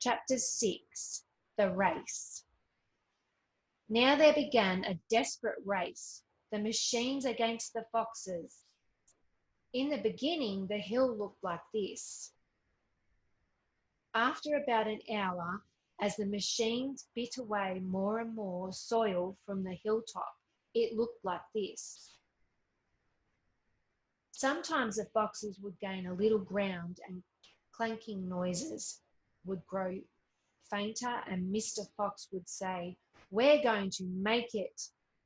Chapter 6. The Race. Now there began a desperate race, the machines against the foxes. In the beginning, the hill looked like this. After about an hour, as the machines bit away more and more soil from the hilltop, it looked like this. Sometimes the foxes would gain a little ground and clanking noises would grow fainter, and Mr. Fox would say, "We're going to make it.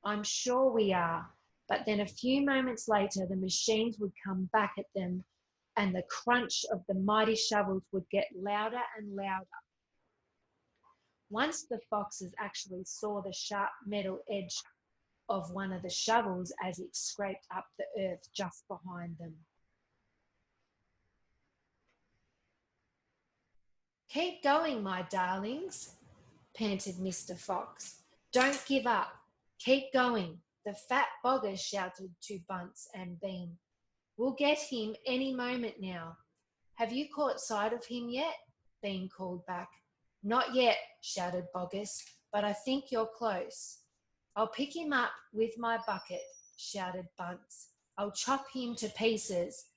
I'm sure we are." But then a few moments later, the machines would come back at them, and the crunch of the mighty shovels would get louder and louder. Once the foxes actually saw the sharp metal edge of one of the shovels as it scraped up the earth just behind them. "Keep going, my darlings," panted Mr. Fox. "Don't give up. Keep going." The fat boggers shouted to Bunce and Bean. "We'll get him any moment now." "Have you caught sight of him yet?" Bean called back. "Not yet," shouted Boggis, "but I think you're close." "I'll pick him up with my bucket," shouted Bunce. "I'll chop him to pieces."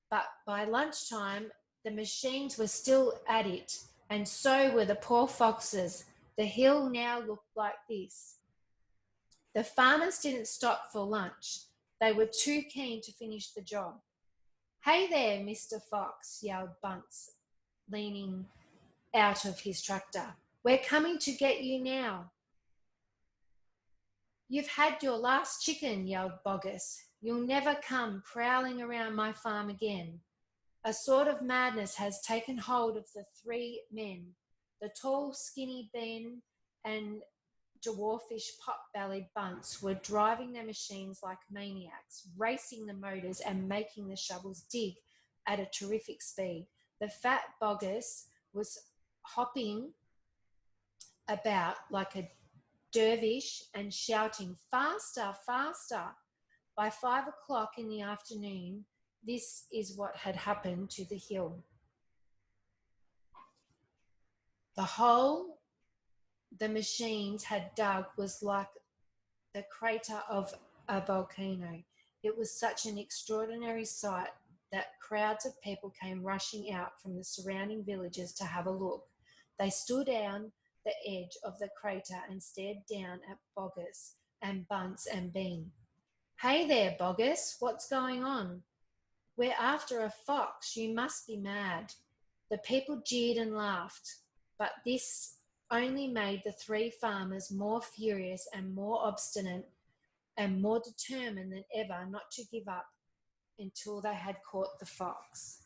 But by lunchtime, the machines were still at it, and so were the poor foxes. The hill now looked like this. The farmers didn't stop for lunch. They were too keen to finish the job. "Hey there, Mr. Fox," yelled Bunce, leaning out of his tractor. "We're coming to get you now." "You've had your last chicken," yelled Boggis. "You'll never come prowling around my farm again." A sort of madness has taken hold of the three men. The tall, skinny Bean and dwarfish, pot-bellied Bunce were driving their machines like maniacs, racing the motors and making the shovels dig at a terrific speed. The fat Boggis was hopping about like a dervish and shouting, "Faster, faster!" By 5 o'clock in the afternoon, this is what had happened to the hill. The hole the machines had dug was like the crater of a volcano. It was such an extraordinary sight that crowds of people came rushing out from the surrounding villages to have a look. They stood on the edge of the crater and stared down at Boggis and Bunce and Bean. "Hey there, Boggis, what's going on?" "We're after a fox. You must be mad." The people jeered and laughed, but this only made the three farmers more furious and more obstinate and more determined than ever not to give up until they had caught the fox.